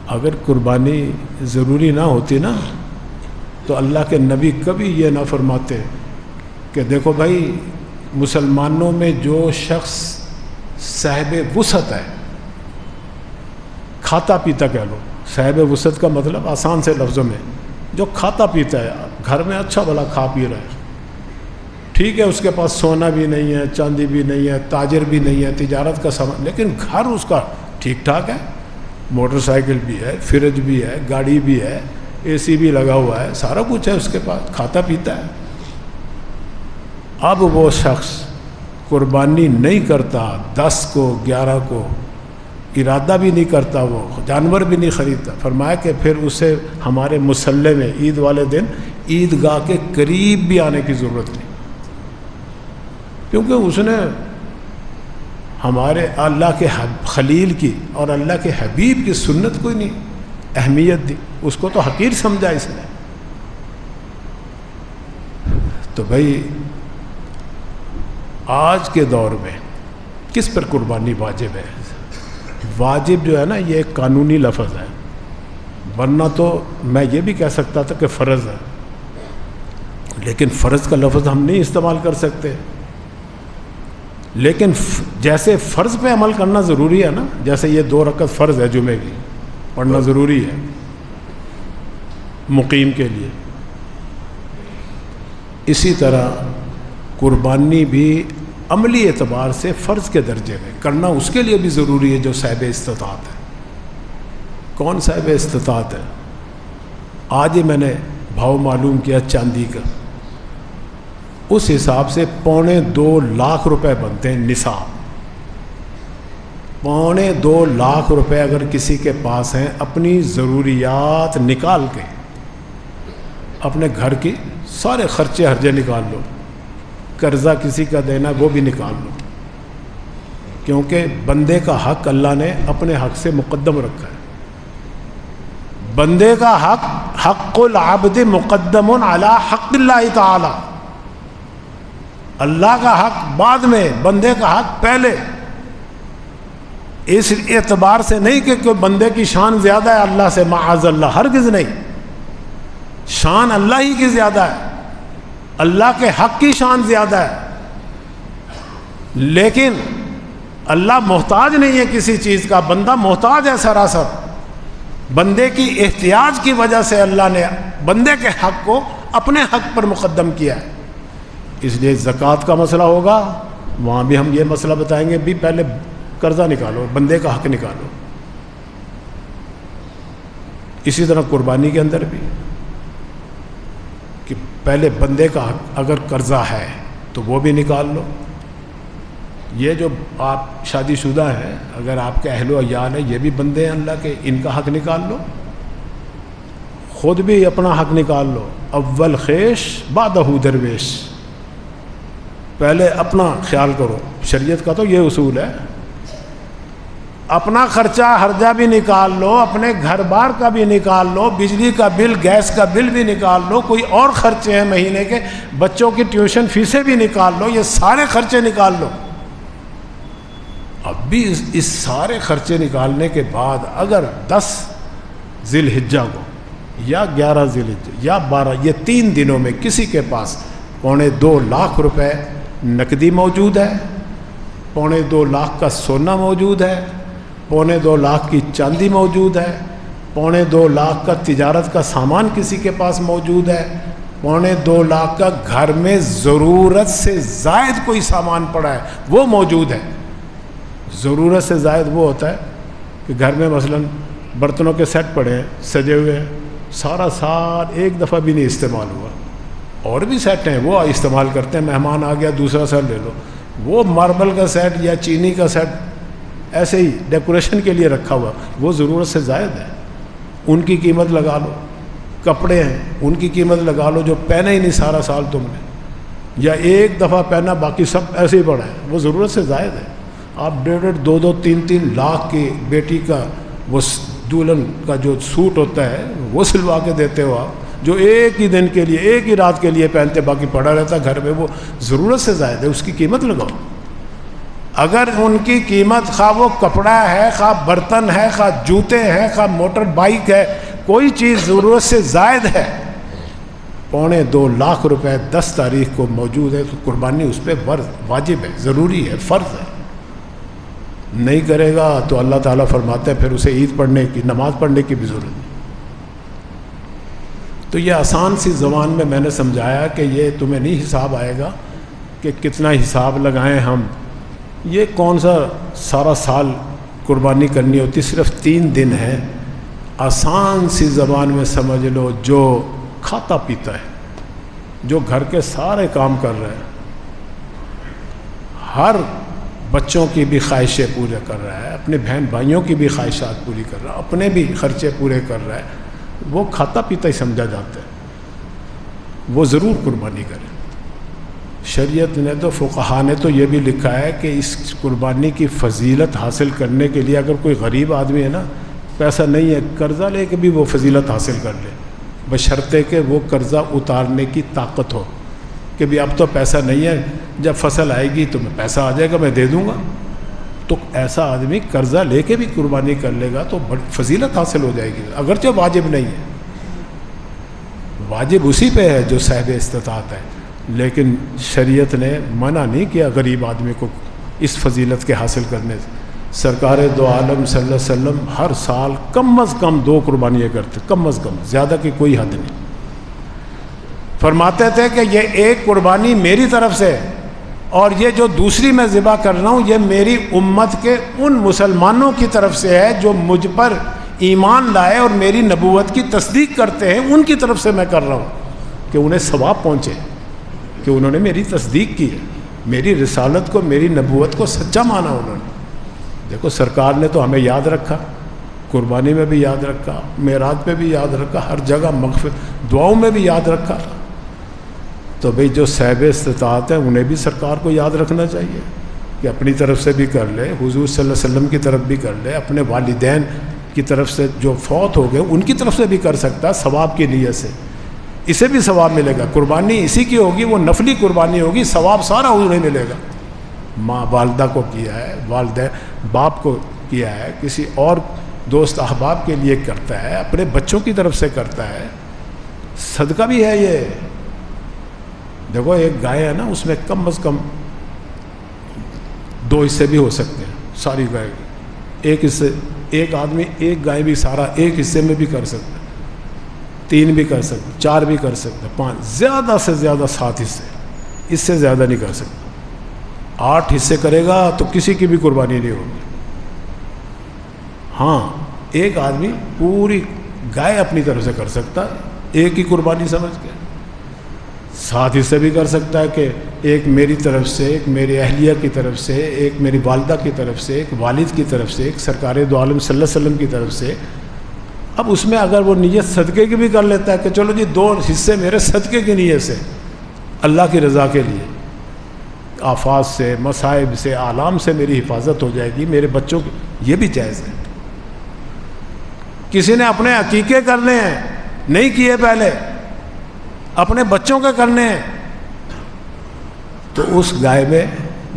اگر قربانی ضروری نہ ہوتی نا تو اللہ کے نبی کبھی یہ نہ فرماتے کہ دیکھو بھائی مسلمانوں میں جو شخص صاحب وسعت ہے، کھاتا پیتا کہہ لو، صاحب وسعت کا مطلب آسان سے لفظوں میں جو کھاتا پیتا ہے، گھر میں اچھا بھلا کھا پی رہا ہے، ٹھیک ہے اس کے پاس سونا بھی نہیں ہے، چاندی بھی نہیں ہے، تاجر بھی نہیں ہے، تجارت کا سامان، لیکن گھر اس کا ٹھیک ٹھاک ہے، موٹر سائیکل بھی ہے، فریج بھی ہے، گاڑی بھی ہے، اے سی بھی لگا ہوا ہے، سارا کچھ ہے اس کے پاس، کھاتا پیتا ہے۔ اب وہ شخص قربانی نہیں کرتا، 10 کو 11 کو ارادہ بھی نہیں کرتا، وہ جانور بھی نہیں خریدتا، فرمایا کہ پھر اسے ہمارے مصلی میں عید والے دن عیدگاہ کے قریب بھی آنے کی ضرورت نہیں، کیونکہ اس نے ہمارے اللہ کے خلیل کی اور اللہ کے حبیب کی سنت کو ہی نہیں اہمیت دی، اس کو تو حقیر سمجھا اس نے۔ تو بھائی آج کے دور میں کس پر قربانی واجب ہے؟ واجب جو ہے نا یہ ایک قانونی لفظ ہے، ورنہ تو میں یہ بھی کہہ سکتا تھا کہ فرض ہے، لیکن فرض کا لفظ ہم نہیں استعمال کر سکتے۔ لیکن جیسے فرض پہ عمل کرنا ضروری ہے نا، جیسے یہ 2 رکعت فرض ہے جمعے کی پڑھنا ضروری ہے مقیم کے لیے، اسی طرح قربانی بھی عملی اعتبار سے فرض کے درجے میں کرنا اس کے لیے بھی ضروری ہے جو صاحب استطاعت ہے۔ کون صاحب استطاعت ہے؟ آج ہی میں نے بھاؤ معلوم کیا چاندی کا، اس حساب سے 2.25 لاکھ روپے بنتے ہیں نصاب۔ 2.25 لاکھ روپے اگر کسی کے پاس ہیں، اپنی ضروریات نکال کے اپنے گھر کی سارے خرچے ہرجے نکال لو، قرضہ کسی کا دینا وہ بھی نکال لو، کیونکہ بندے کا حق اللہ نے اپنے حق سے مقدم رکھا ہے۔ بندے کا حق، حق العبد مقدم علی حق اللہ تعالی، اللہ کا حق بعد میں، بندے کا حق پہلے۔ اس اعتبار سے نہیں کہ کوئی بندے کی شان زیادہ ہے اللہ سے، معاذ اللہ، ہرگز نہیں، شان اللہ ہی کی زیادہ ہے، اللہ کے حق کی شان زیادہ ہے، لیکن اللہ محتاج نہیں ہے کسی چیز کا، بندہ محتاج ہے سراسر۔ بندے کی احتیاج کی وجہ سے اللہ نے بندے کے حق کو اپنے حق پر مقدم کیا ہے۔ اس لیے زکوٰۃ کا مسئلہ ہوگا، وہاں بھی ہم یہ مسئلہ بتائیں گے، بھی پہلے قرضہ نکالو، بندے کا حق نکالو۔ اسی طرح قربانی کے اندر بھی کہ پہلے بندے کا حق، اگر قرضہ ہے تو وہ بھی نکال لو۔ یہ جو آپ شادی شدہ ہیں، اگر آپ کے اہل و عیال ہیں، یہ بھی بندے ہیں اللہ کے، ان کا حق نکال لو، خود بھی اپنا حق نکال لو۔ اول خیش بعدہ درویش، پہلے اپنا خیال کرو، شریعت کا تو یہ اصول ہے، اپنا خرچہ ہرجہ بھی نکال لو، اپنے گھر بار کا بھی نکال لو، بجلی کا بل، گیس کا بل بھی نکال لو، کوئی اور خرچے ہیں مہینے کے، بچوں کی ٹیوشن فیسیں بھی نکال لو، یہ سارے خرچے نکال لو۔ اب بھی اس سارے خرچے نکالنے کے بعد اگر 10 ذی الحجہ کو یا 11 ذی الحجہ یا 12، یہ 3 دنوں میں کسی کے پاس 2.25 لاکھ روپے نقدی موجود ہے، 2.25 لاکھ کا سونا موجود ہے، 2.25 لاکھ کی چاندی موجود ہے، 2.25 لاکھ کا تجارت کا سامان کسی کے پاس موجود ہے، 2.25 لاکھ کا گھر میں ضرورت سے زائد کوئی سامان پڑا ہے وہ موجود ہے۔ ضرورت سے زائد وہ ہوتا ہے کہ گھر میں مثلا برتنوں کے سیٹ پڑے ہیں، سجے ہوئے ہیں، سارا سال ایک دفعہ بھی نہیں استعمال ہوا، اور بھی سیٹ ہیں وہ استعمال کرتے ہیں، مہمان آ گیا دوسرا سیٹ لے لو، وہ ماربل کا سیٹ یا چینی کا سیٹ ایسے ہی ڈیکوریشن کے لیے رکھا ہوا، وہ ضرورت سے زائد ہے، ان کی قیمت لگا لو۔ کپڑے ہیں، ان کی قیمت لگا لو جو پہنا ہی نہیں سارا سال تم نے، یا ایک دفعہ پہنا باقی سب ایسے ہی پڑا ہے، وہ ضرورت سے زائد ہے۔ آپ 1.5 2 3 لاکھ کی بیٹی کا وہ دلہن کا جو سوٹ ہوتا ہے وہ سلوا کے دیتے ہو آپ، جو ایک ہی دن کے لیے، ایک ہی رات کے لیے پہنتے، باقی پڑا رہتا گھر میں، وہ ضرورت سے زائد ہے، اس کی قیمت لگاؤ۔ اگر ان کی قیمت خواہ وہ کپڑا ہے، خواہ برتن ہے، خواہ جوتے ہیں، خواہ موٹر بائک ہے، کوئی چیز ضرورت سے زائد ہے، 2.25 لاکھ روپے 10 تاریخ کو موجود ہے، تو قربانی اس پہ واجب ہے، ضروری ہے، فرض ہے. نہیں کرے گا تو اللہ تعالیٰ فرماتے ہیں پھر اسے عید پڑھنے کی، نماز پڑھنے کی بھی ضرورت نہیں. تو یہ آسان سی زبان میں نے سمجھایا کہ یہ تمہیں نہیں حساب آئے گا کہ کتنا حساب لگائیں ہم. یہ کون سا سارا سال قربانی کرنی ہوتی، صرف 3 دن ہے. آسان سی زبان میں سمجھ لو، جو کھاتا پیتا ہے، جو گھر کے سارے کام کر رہا ہے، ہر بچوں کی بھی خواہشیں پورے کر رہا ہے، اپنے بہن بھائیوں کی بھی خواہشات پوری کر رہا ہے، اپنے بھی خرچے پورے کر رہا ہے، وہ کھاتا پیتا ہی سمجھا جاتا ہے، وہ ضرور قربانی کرے. شریعت نے تو، فقہا نے تو یہ بھی لکھا ہے کہ اس قربانی کی فضیلت حاصل کرنے کے لیے اگر کوئی غریب آدمی ہے نا، پیسہ نہیں ہے، قرضہ لے کے بھی وہ فضیلت حاصل کر لے، بشرطے کہ وہ قرضہ اتارنے کی طاقت ہو، کہ بھی اب تو پیسہ نہیں ہے، جب فصل آئے گی تو میں پیسہ آ جائے گا، میں دے دوں گا. تو ایسا آدمی قرضہ لے کے بھی قربانی کر لے گا تو بڑی فضیلت حاصل ہو جائے گی، اگرچہ واجب نہیں ہے. واجب اسی پہ ہے جو صاحب استطاعت ہے، لیکن شریعت نے منع نہیں کیا غریب آدمی کو اس فضیلت کے حاصل کرنے سے. سرکار دو عالم صلی اللہ علیہ وسلم ہر سال کم از کم 2 قربانیاں کرتے، کم از کم، زیادہ کی کوئی حد نہیں. فرماتے تھے کہ یہ ایک قربانی میری طرف سے، اور یہ جو دوسری میں ذبح کر رہا ہوں یہ میری امت کے ان مسلمانوں کی طرف سے ہے جو مجھ پر ایمان لائے اور میری نبوت کی تصدیق کرتے ہیں، ان کی طرف سے میں کر رہا ہوں کہ انہیں ثواب پہنچے، کہ انہوں نے میری تصدیق کی ہے، میری رسالت کو، میری نبوت کو سچا مانا انہوں نے. دیکھو سرکار نے تو ہمیں یاد رکھا، قربانی میں بھی یاد رکھا، معراج پہ بھی یاد رکھا، ہر جگہ مغفرت دعاؤں میں بھی یاد رکھا. تو بھئی جو صاحب استطاعت ہیں انہیں بھی سرکار کو یاد رکھنا چاہیے کہ اپنی طرف سے بھی کر لے، حضور صلی اللہ علیہ وسلم کی طرف بھی کر لے، اپنے والدین کی طرف سے جو فوت ہو گئے ان کی طرف سے بھی کر سکتا ہے ثواب کی نیت سے، اسے بھی ثواب ملے گا. قربانی اسی کی ہوگی، وہ نفلی قربانی ہوگی، ثواب سارا انہیں ملے گا. ماں والدہ کو کیا ہے، والدہ باپ کو کیا ہے، کسی اور دوست احباب کے لیے کرتا ہے، اپنے بچوں کی طرف سے کرتا ہے، صدقہ بھی ہے. یہ دیکھو ایک گائے ہے نا، اس میں کم از کم 2 حصے بھی ہو سکتے ہیں، ساری گائے ایک حصے، ایک آدمی ایک گائے بھی سارا ایک حصے میں بھی کر سکتا ہے، 3 بھی کر سکتا ہے، 4 بھی کر سکتا ہے، 5، زیادہ سے زیادہ 7 حصے، اس سے زیادہ نہیں کر سکتا. 8 حصے کرے گا تو کسی کی بھی قربانی نہیں ہوگی. ہاں ایک آدمی پوری گائے اپنی طرف سے کر سکتا ہے، ایک ہی قربانی سمجھ کے. 7 حصے بھی کر سکتا ہے کہ ایک میری طرف سے، ایک میری اہلیہ کی طرف سے، ایک میری والدہ کی طرف سے، ایک والد کی طرف سے، ایک سرکار دو عالم صلی اللہ علیہ وسلم کی طرف سے. اب اس میں اگر وہ نیت صدقے کی بھی کر لیتا ہے کہ چلو جی 2 حصے میرے صدقے کی نیت سے، اللہ کی رضا کے لیے، آفات سے، مصائب سے، آلام سے میری حفاظت ہو جائے گی، میرے بچوں کی، یہ بھی جائز ہے. کسی نے اپنے عقیقے کرنے ہیں، نہیں کیے پہلے، اپنے بچوں کے کرنے ہیں، تو اس گائے میں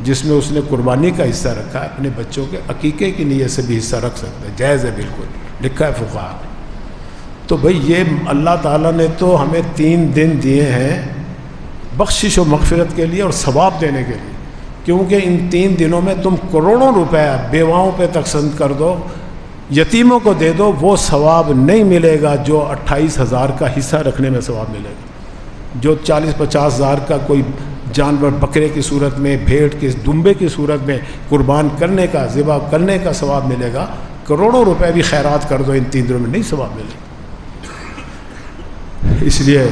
جس میں اس نے قربانی کا حصہ رکھا ہے، اپنے بچوں کے عقیقے کی نیت سے بھی حصہ رکھ سکتا ہے، جائز ہے، بالکل لکھا ہے فقہا نے. تو بھئی یہ اللہ تعالیٰ نے تو ہمیں 3 دن دیے ہیں بخشش و مغفرت کے لیے اور ثواب دینے کے لیے، کیونکہ ان 3 دنوں میں تم کروڑوں روپے بیواؤں پہ تقسیم کر دو، یتیموں کو دے دو، وہ ثواب نہیں ملے گا جو 28,000 کا حصہ رکھنے میں ثواب ملے گا. جو 40-50 ہزار کا کوئی جانور بکرے کی صورت میں، بھیڑ کی، دمبے کی صورت میں قربان کرنے کا، ذبح کرنے کا ثواب ملے گا، کروڑوں روپے بھی خیرات کر دو ان 3 دنوں میں نہیں ثواب ملے گا. اس لیے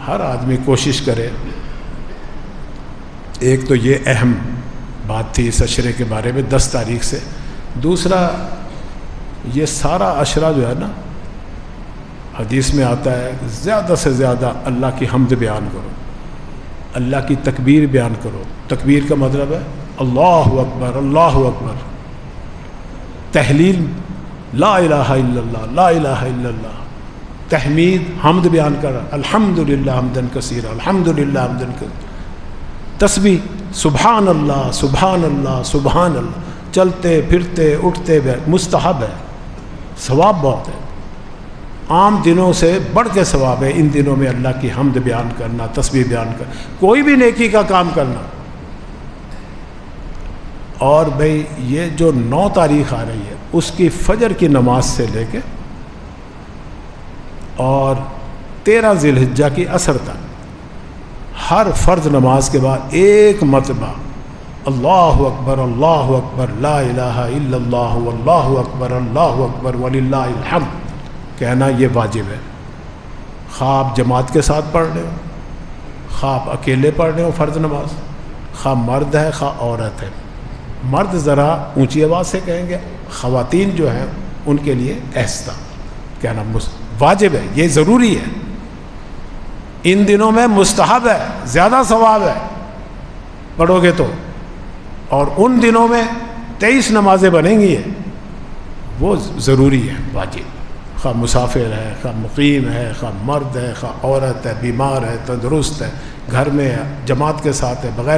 ہر آدمی کوشش کرے. ایک تو یہ اہم بات تھی اس عشرے کے بارے میں 10 تاریخ سے. دوسرا یہ سارا عشرہ جو ہے نا، حدیث میں آتا ہے زیادہ سے زیادہ اللہ کی حمد بیان کرو، اللہ کی تکبیر بیان کرو. تکبیر کا مطلب ہے اللہ اکبر، اللہ اکبر، تحلیل لا الہ الا اللہ، لا الہ الا اللہ. تحمید، حمد بیان کر، الحمدللہ حمدن کثیرا، الحمدللہ حمدن کثیرا. تسبیح سبحان اللہ سبحان اللہ سبحان اللہ، چلتے پھرتے اٹھتے مستحب ہے، ثواب بہت ہے، عام دنوں سے بڑھ کے ثواب ہے ان دنوں میں اللہ کی حمد بیان کرنا، تسبیح بیان کرنا، کوئی بھی نیکی کا کام کرنا۔ اور بھئی یہ جو 9 تاریخ آ رہی ہے اس کی فجر کی نماز سے لے کے اور 13 ذی الحجہ کی عصر تک ہر فرض نماز کے بعد ایک مرتبہ اللہ اکبر لا الہ الا اللہ واللہ اکبر وللہ الحمد کہنا یہ واجب ہے، خواہ آپ جماعت کے ساتھ پڑھ رہے ہو، خواہ آپ اکیلے پڑھ رہے ہو فرض نماز، خواہ مرد ہے خواہ عورت ہے۔ مرد ذرا اونچی آواز سے کہیں گے، خواتین جو ہیں ان کے لیے آہستہ کہنا واجب ہے، یہ ضروری ہے، ان دنوں میں مستحب ہے، زیادہ ثواب ہے پڑھو گے تو، اور ان دنوں میں 23 نمازیں بنیں گی وہ ضروری ہے، واجب، خواہ مسافر ہے خواہ مقیم ہے خواہ مرد ہے خواہ عورت ہے، بیمار ہے تندرست ہے، گھر میں ہے جماعت کے ساتھ ہے بغیر